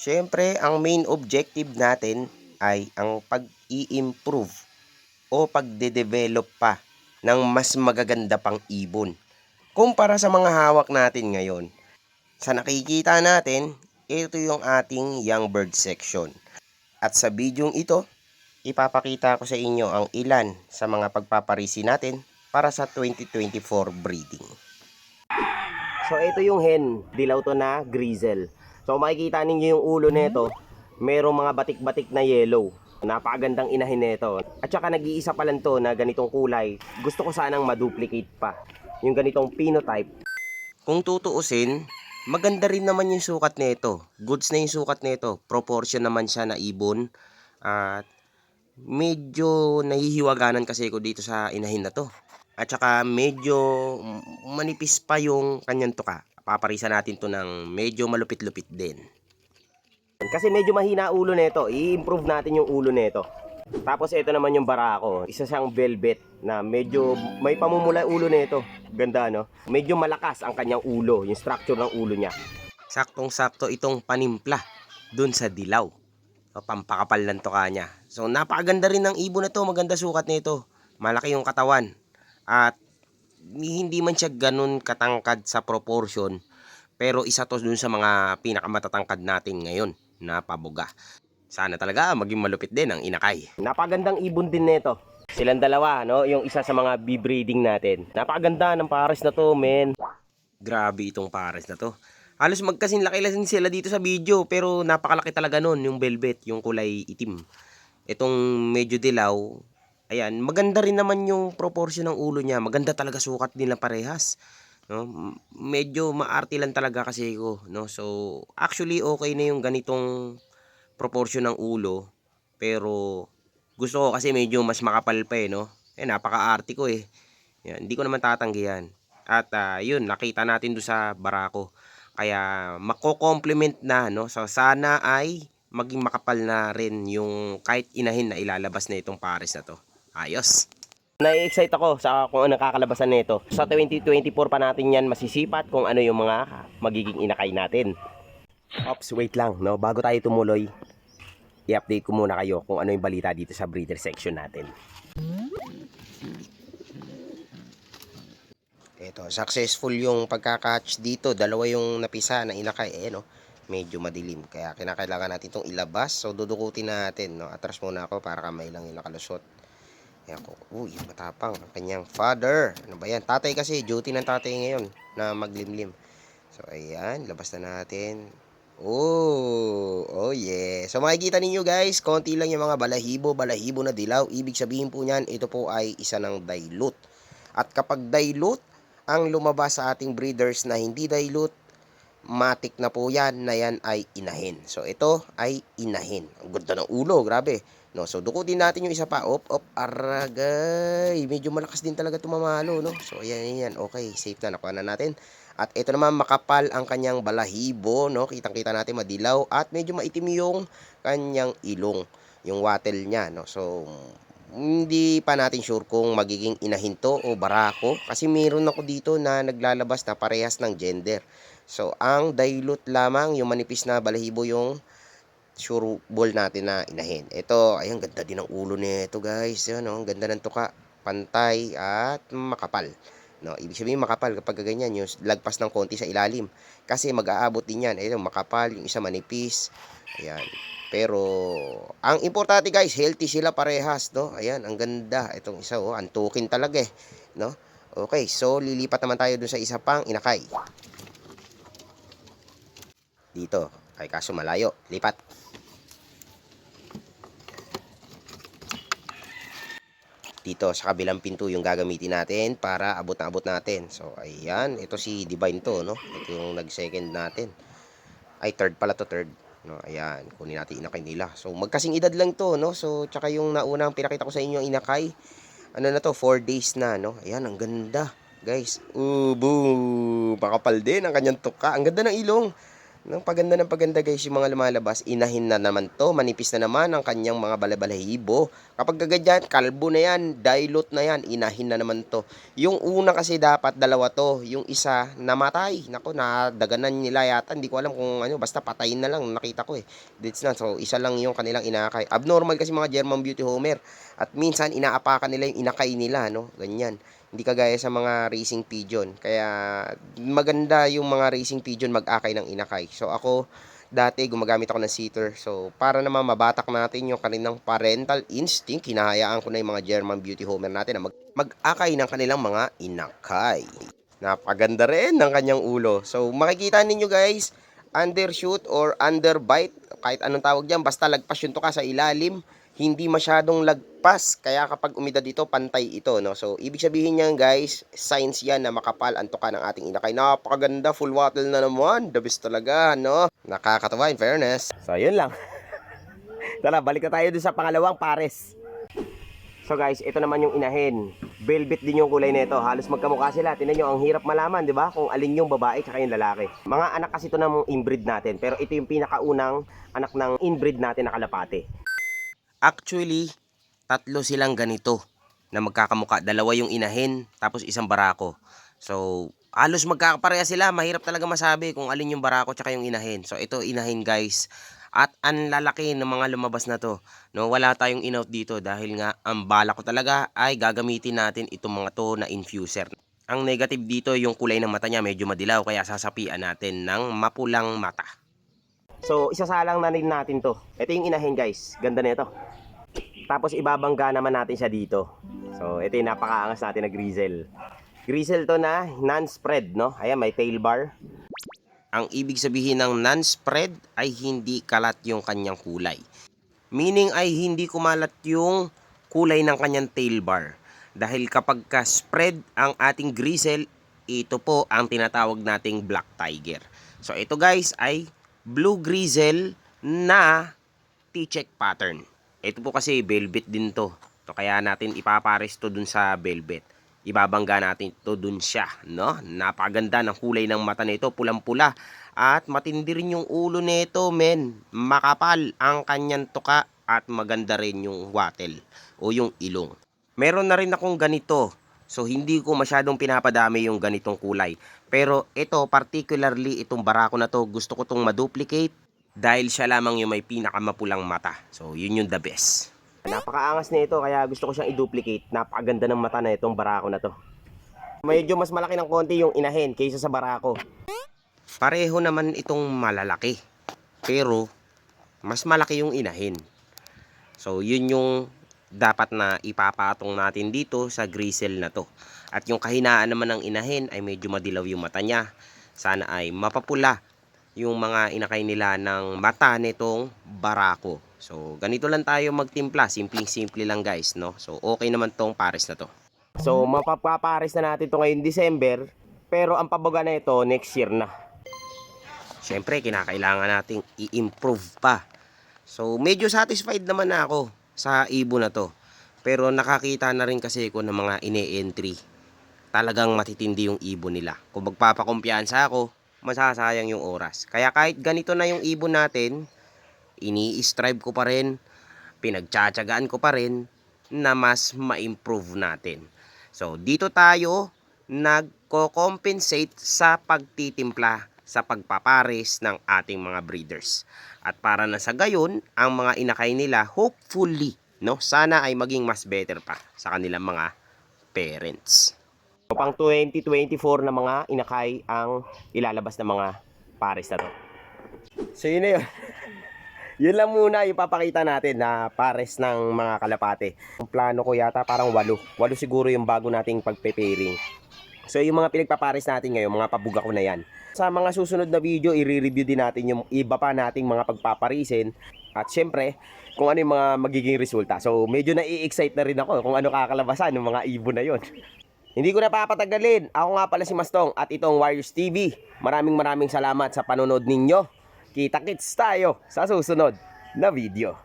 Siyempre, ang main objective natin ay ang pag-i-improve o pagde-develop pa ng mas magaganda pang ibon kumpara sa mga hawak natin ngayon. Sa nakikita natin, ito yung ating young bird section. At sa bidyong ito, ipapakita ko sa inyo ang ilan sa mga pagpaparisi natin para sa 2024 breeding. So ito yung hen, dilaw to na grizzle. So makikita ninyo yung ulo nito, merong mga batik-batik na yellow. Napakagandang inahin nito. At saka nag-iisa pa lang to na ganitong kulay. Gusto ko sanang maduplicate pa yung ganitong phenotype. Kung tutuusin, maganda rin naman yung sukat nito. Goods na yung sukat nito. Proportion naman siya na ibon. At medyo nahihiwaganan kasi ko dito sa inahin na to. At saka medyo manipis pa yung kanyang tuka. Paparisa natin to ng medyo malupit-lupit din. Kasi medyo mahina ulo nito. I-improve natin yung ulo nito. Tapos ito naman yung barako. Isa siyang velvet na medyo may pamumula ulo nito. Ganda no? Medyo malakas ang kanyang ulo. Yung structure ng ulo niya. Saktong-sakto itong panimpla dun sa dilaw. So, pampakapal ng tuka niya. So napakaganda rin ng ibon na to. Maganda sukat nito. Malaki yung katawan. At hindi man siya ganun katangkad sa proportion, pero isa to dun sa mga pinakamatatangkad natin ngayon na pabuga. Sana talaga maging malupit din ang inakay. Napakagandang ibon din nito. Silang dalawa, no? Yung isa sa mga bee-breeding natin. Napakaganda ng pares na to, men. Grabe itong pares na to. Halos magkasing laki lang sila dito sa video, pero napakalaki talaga nun, yung velvet, yung kulay itim. Itong medyo dilaw, ayan, maganda rin naman yung proportion ng ulo niya. Maganda talaga sukat nila parehas. No? Medyo maarte lang talaga kasi ko, no? So, actually okay na yung ganitong proportion ng ulo. Pero gusto ko kasi medyo mas makapal pa eh, no? Napaka-arte ko eh. Yan, hindi ko naman tatanggihan. At yun, nakita natin doon sa barako. Kaya mako-complement na, no? So sana ay maging makapal na rin yung kahit inahin na ilalabas na itong pares na to. Ayos. Na-excite ako sa kung ano nakakalabasan nito. Sa 2024 pa natin yan masisipat kung ano yung mga magiging inakay natin. Ops, wait lang, no? Bago tayo tumuloy, i-update ko muna kayo kung ano yung balita dito sa breeder section natin. Ito, successful yung pagka-catch dito. Dalawa yung napisa na inakay. No? Medyo madilim. Kaya kinakailangan natin itong ilabas. So, dudukutin natin. No? Atras muna ako para kamay lang yung nakalusot. Ayan ko. Uy, matapang. Ang kanyang father. Ano ba yan? Tatay kasi. Duty ng tatay ngayon na maglimlim. So, ayan. Labas na natin. Oh yeah. So, makikita ninyo guys, konti lang yung mga balahibo na dilaw. Ibig sabihin po niyan, ito po ay isa ng dilute. At kapag dilute, ang lumabas sa ating breeders na hindi dilute, matik na po yan na yan ay inahin. So ito ay inahin. Ang ganda ng ulo, grabe. No, so dukutin natin yung isa pa. Aragay. Medyo malakas din talaga tumamalo, no? So ayan. Okay, safe na, nakuha na natin. At ito naman makapal ang kanyang balahibo, no? Kitang-kita natin madilaw at medyo maitim yung kanyang ilong, yung wattle niya, no? So hindi pa natin sure kung magiging inahinto o barako kasi meron ako dito na naglalabas na parehas ng gender. So ang dilute lamang yung manipis na balahibo yung sure ball natin na inahin. Ito, ayun, ganda din ng ulo nito guys. Yan, no? Ang ganda ng tuka, pantay at makapal. No, ibig sabihin makapal kapag ganyan, yung lagpas ng konti sa ilalim. Kasi mag-aabot din yan. Ayun, makapal, yung isa manipis. Ayan. Pero, ang importante guys, healthy sila parehas, no? Ayan, ang ganda. Itong isa, antukin talaga eh, no? Okay, so lilipat naman tayo dun sa isa pang inakay. Dito, ay kaso malayo. Lipat. Dito sa kabilang pinto yung gagamitin natin para abot na abot natin. So, ayan. Ito si Divine to, no? Ito yung nag-second natin. Ay, third pala to, third. No, ayan. Kunin natin inakay nila. So, magkasing edad lang to, no? So, tsaka yung naunang pinakita ko sa inyo yung inakay. Ano na to? 4 days na, no? Ayan, ang ganda. Guys. Boom! Makapal din ang kanyang tuka. Ang ganda ng ilong. Nang paganda ng paganda guys, yung mga lumalabas, inahin na naman to, manipis na naman ang kanyang mga balabalahibo. Kapag gagadyan, kalbo na yan, dilute na yan, inahin na naman to. Yung una kasi dapat dalawa to, yung isa namatay. Nako, nadaganan nila yata, hindi ko alam kung ano, basta patayin na lang, nakita ko eh. That's na, so isa lang yung kanilang inakay. Abnormal kasi mga German Beauty Homer. At minsan, inaapakan nila yung inakay nila, no, ganyan. Hindi kagaya sa mga racing pigeon. Kaya maganda yung mga racing pigeon mag-akay ng inakay. So ako dati gumagamit ako ng seater. So para naman mabatak natin yung kanilang parental instinct, hinahayaan ko na yung mga German Beauty Homer natin na mag-akay ng kanilang mga inakay. Napaganda rin ng kanyang ulo. So makikita ninyo guys, undershoot or underbite, kahit anong tawag diyan, basta lagpas yung tuka sa ilalim, hindi masyadong lagpas, kaya kapag umidad dito, pantay ito, no? So, ibig sabihin niyan guys, signs yan na makapal ang tuka ng ating inakay. Napakaganda, full wattle na naman, the best talaga, no? Nakakatawa in fairness. So, yun lang. Tara, balik na tayo dun sa pangalawang pares. So guys, ito naman yung inahin. Velvet din yung kulay nito. Halos magkamukha sila. Tingnan nyo, ang hirap malaman, di ba? Kung alin yung babae at yung lalaki. Mga anak kasi ito ng inbreed natin. Pero ito yung pinakaunang anak ng inbreed natin na kalapate. Actually, tatlo silang ganito na magkakamuka. Dalawa yung inahin, tapos isang barako. So, halos magkakapareha sila. Mahirap talaga masabi kung alin yung barako tsaka yung inahin. So, ito inahin guys. At ang lalaki ng mga lumabas na to. No, wala tayong in-out dito dahil nga ang bala ko talaga ay gagamitin natin itong mga to na infuser. Ang negative dito, yung kulay ng mata niya medyo madilaw, kaya sasapian natin ng mapulang mata. So, isasalang na rin natin to. Ito yung inahin guys. Ganda nito. Tapos ibabangga naman natin siya dito. So, ito yung napakaangas natin na grizzle. Grizzle to na non-spread, no? Ayan, may tail bar. Ang ibig sabihin ng non-spread ay hindi kalat yung kanyang kulay. Meaning ay hindi kumalat yung kulay ng kanyang tail bar. Dahil kapag ka-spread ang ating grizzle, ito po ang tinatawag nating black tiger. So, ito guys ay blue grizzle na T-check pattern. Ito po kasi velvet din to. So, kaya natin ipapares to dun sa velvet. Ibabangga natin to dun siya, no? Napaganda ng kulay ng mata nito, pulang-pula. At matindi rin yung ulo nito, men. Makapal ang kanyang tuka at maganda rin yung wattle o yung ilong. Meron na rin akong ganito. So, hindi ko masyadong pinapadami yung ganitong kulay. Pero ito, particularly itong barako na to, gusto ko tong maduplicate. Dahil siya lamang yung may pinakamapulang mata. So, yun yung the best. Napakaangas na ito, kaya gusto ko siyang i-duplicate. Napakaganda ng mata na itong barako na to. Medyo mas malaki ng konti yung inahin kaysa sa barako. Pareho naman itong malalaki. Pero, mas malaki yung inahin. So, yun yung dapat na ipapatong natin dito sa grizzle na to. At yung kahinaan naman ng inahin ay medyo madilaw yung mata niya. Sana ay mapapula yung mga inakay nila ng mata nitong barako. So, ganito lang tayo magtimpla. Simpleng-simple lang guys, no? So, okay naman tong pares na to. So, mapapapares na natin to ngayong December. Pero ang pabaga na ito, next year na. Siyempre, kinakailangan nating i-improve pa. So, medyo satisfied naman na ako sa ibon na to. Pero nakakita na rin kasi ko ng mga ine-entry. Talagang matitindi yung ibon nila. Kung magpapakumpiyansa ako, masasayang yung oras. Kaya kahit ganito na yung ibon natin, ini-strive ko pa rin, pinagtsatsagaan ko pa rin na mas ma-improve natin. So, dito tayo nagko-compensate sa pagtitimpla sa pagpapares ng ating mga breeders. At para na sa gayon, ang mga inakay nila, hopefully, no, sana ay maging mas better pa sa kanilang mga parents. So, pang 2024 na mga inakay ang ilalabas ng mga pares na to. So, yun na yun. Yun lang muna ipapakita natin na pares ng mga kalapate. Ang plano ko yata parang 8. 8 siguro yung bago nating pagpe-pairing. So, yung mga pinagpapares natin ngayon, mga pabuga ko na yan. Sa mga susunod na video, i-review din natin yung iba pa nating mga pagpaparisin. At syempre, kung ano yung mga magiging resulta. So, medyo na-i-excite na rin ako kung ano kakalabasan ng mga ibon na yon. Hindi ko na papatagalin. Ako nga pala si Mastong at itong Warriors TV. Maraming salamat sa panonood ninyo. Kita-kits tayo sa susunod na video.